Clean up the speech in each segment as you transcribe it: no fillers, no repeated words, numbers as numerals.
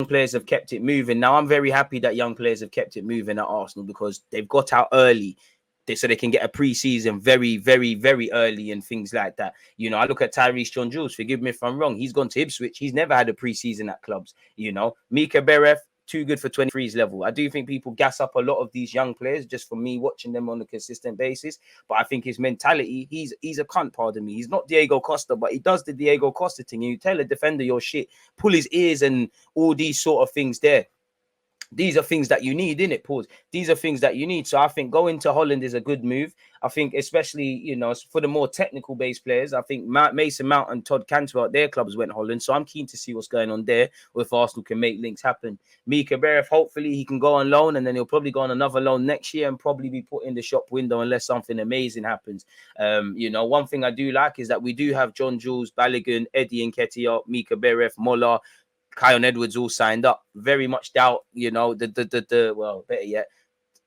players have kept it moving. Now, I'm very happy that young players have kept it moving at Arsenal because they've got out early. So they can get a pre-season very, very, very early and things like that. You know, I look at Tyrese John-Jules. Forgive me if I'm wrong. He's gone to Ipswich. He's never had a pre-season at clubs. You know, Mika Biereth, too good for 23's level. I do think people gas up a lot of these young players just for me watching them on a consistent basis. But I think his mentality, he's a cunt, pardon me. He's not Diego Costa, but he does the Diego Costa thing. You tell a defender your shit, pull his ears and all these sort of things there. These are things that you need, innit? Pause. These are things that you need. So I think going to Holland is a good move. I think especially, you know, for the more technical based players, I think Mason Mount and Todd Cantwell at their clubs went Holland. So I'm keen to see what's going on there, or if Arsenal can make links happen. Mika Biereth, hopefully he can go on loan and then he'll probably go on another loan next year and probably be put in the shop window unless something amazing happens. You know, one thing I do like is that we do have John-Jules, Balogun, Eddie Nketiah, Mika Biereth, Mola, Kion Edwards all signed up. Very much doubt, you know, well, better yet,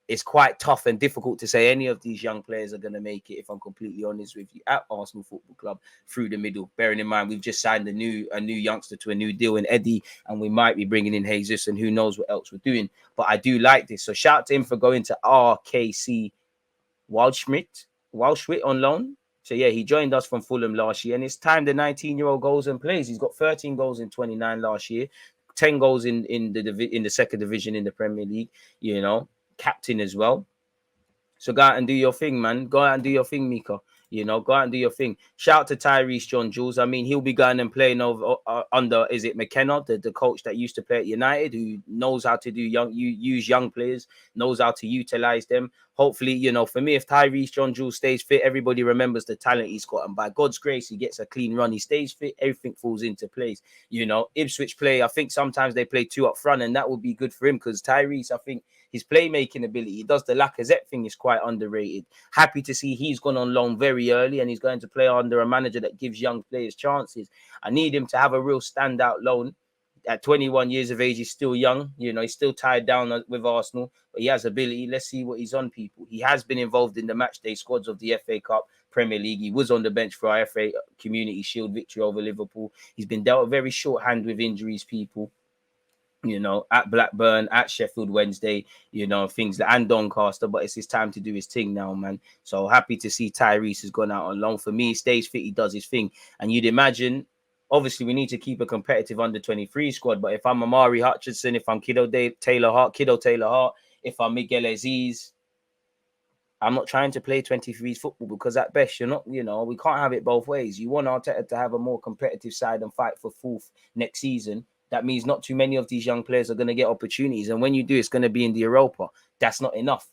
it's quite tough and difficult to say any of these young players are going to make it, if I'm completely honest with you, at Arsenal Football Club through the middle. Bearing in mind, we've just signed a new youngster to a new deal in Eddie, and we might be bringing in Jesus, and who knows what else we're doing. But I do like this. So shout out to him for going to RKC Waldschmidt on loan. So, yeah, he joined us from Fulham last year, and it's time the 19-year-old goes and plays. He's got 13 goals in 29 last year, 10 goals in the second division in the Premier League, you know, captain as well. So go out and do your thing, man. Go out and do your thing, Mika. You know, go out and do your thing. Shout out to Tyrese John-Jules. I mean, he'll be going and playing over under, is it McKenna, the coach that used to play at United, who knows how to do use young players, knows how to utilize them. Hopefully, you know, for me, if Tyrese John-Jules stays fit, everybody remembers the talent he's got. And by God's grace, he gets a clean run. He stays fit, everything falls into place. You know, Ipswich play, I think sometimes they play two up front, and that would be good for him because Tyrese, I think, his playmaking ability, he does the Lacazette thing, is quite underrated. Happy to see he's gone on loan very early and he's going to play under a manager that gives young players chances. I need him to have a real standout loan. At 21 years of age, he's still young. You know, he's still tied down with Arsenal, but he has ability. Let's see what he's on, people. He has been involved in the matchday squads of the FA Cup, Premier League. He was on the bench for our FA Community Shield victory over Liverpool. He's been dealt a very shorthand with injuries, people. You know, at Blackburn, at Sheffield Wednesday, you know, things like, and Doncaster, but it's his time to do his thing now, man. So happy to see Tyrese has gone out on loan. For me, he stays fit, he does his thing. And you'd imagine, obviously, we need to keep a competitive under-23 squad, but if I'm Amari Hutchinson, if I'm Kiddo Taylor Hart, if I'm Miguel Aziz, I'm not trying to play 23's football because at best, you're not, you know, we can't have it both ways. You want Arteta to have a more competitive side and fight for fourth next season. That means not too many of these young players are going to get opportunities. And when you do, it's going to be in the Europa. That's not enough,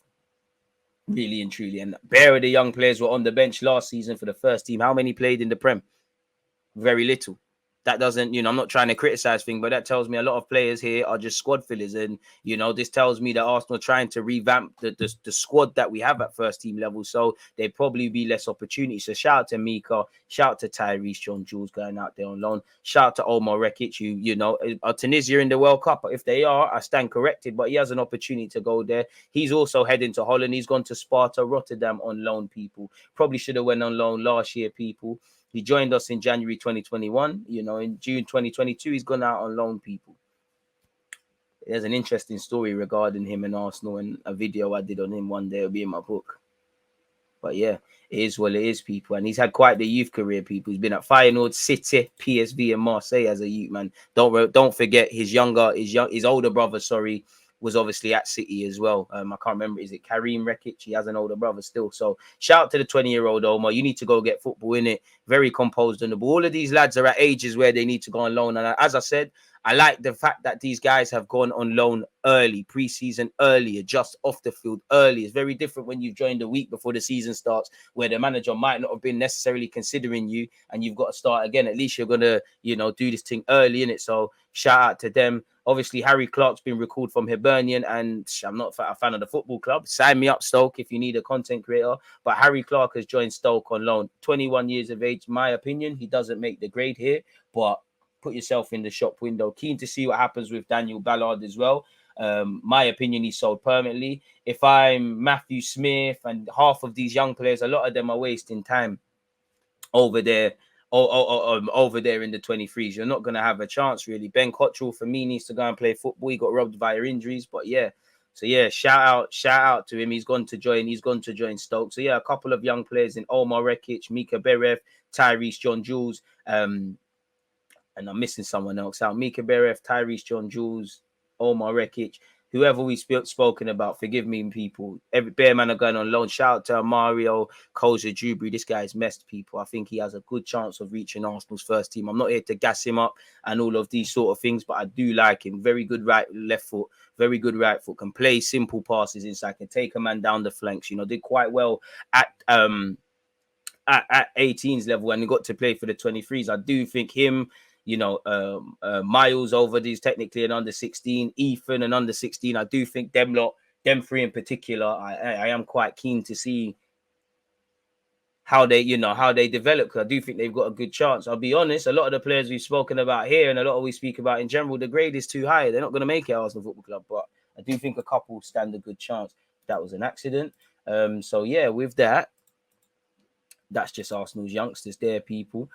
really and truly. And bare of the young players were on the bench last season for the first team. How many played in the Prem? Very little. That doesn't, you know, I'm not trying to criticize things, but that tells me a lot of players here are just squad fillers. And, you know, this tells me that Arsenal are trying to revamp the squad that we have at first team level. So there'd probably be less opportunities. So shout out to Mika, shout out to Tyrese John-Jules going out there on loan. Shout out to Omar Rekik, who, you know, are Tunisia in the World Cup. If they are, I stand corrected, but he has an opportunity to go there. He's also heading to Holland. He's gone to Sparta Rotterdam on loan, people. Probably should have went on loan last year, people. He joined us in January 2021. You know, in June 2022, he's gone out on loan, people. There's an interesting story regarding him and Arsenal, and a video I did on him one day. It'll be in my book. But yeah, it is what it is, people. And he's had quite the youth career, people. He's been at Feyenoord, City, PSV, and Marseille as a youth, man. Don't forget his older brother, was obviously at City as well. I can't remember. Is it Karim Rekik? He has an older brother still. So shout out to the 20-year-old Omar. You need to go get football in it. Very composed on the ball. All of these lads are at ages where they need to go on loan. And as I said, I like the fact that these guys have gone on loan early, pre-season earlier, just off the field early. It's very different when you've joined a week before the season starts, where the manager might not have been necessarily considering you and you've got to start again. At least you're going to, you know, do this thing early in it. So shout out to them. Obviously, Harry Clark's been recalled from Hibernian, and I'm not a fan of the football club. Sign me up, Stoke, if you need a content creator. But Harry Clark has joined Stoke on loan. 21 years of age, my opinion. He doesn't make the grade here, but put yourself in the shop window. Keen to see what happens with Daniel Ballard as well. My opinion, he's sold permanently. If I'm Matthew Smith and half of these young players, a lot of them are wasting time over there over there in the 23s. You're not going to have a chance, really. Ben Cottrell, for me, needs to go and play football. He got robbed via injuries, but yeah. So yeah, shout out to him. He's gone to join Stoke. So yeah, a couple of young players in Omar Rekik, Mika Biereth, Tyrese John-Jules, and I'm missing someone else out. Mika Biereth, Tyrese John-Jules, Omar Rekik, whoever we spoken about. Forgive me, people. Every bear man are going on loan. Shout out to Mario Cozier-Duberry. This guy's messed, people. I think he has a good chance of reaching Arsenal's first team. I'm not here to gas him up and all of these sort of things, but I do like him. Very good left foot. Very good right foot. Can play simple passes inside. Can take a man down the flanks. You know, did quite well at 18s level and he got to play for the 23s. I do think him, you know, Miles over these technically an under 16, Ethan and under 16. I do think them three in particular, I am quite keen to see how they develop. I do think they've got a good chance. I'll be honest, a lot of the players we've spoken about here and a lot of we speak about in general, the grade is too high. They're not going to make it Arsenal Football Club, but I do think a couple stand a good chance. That was an accident. So yeah, with that, that's just Arsenal's youngsters there, people.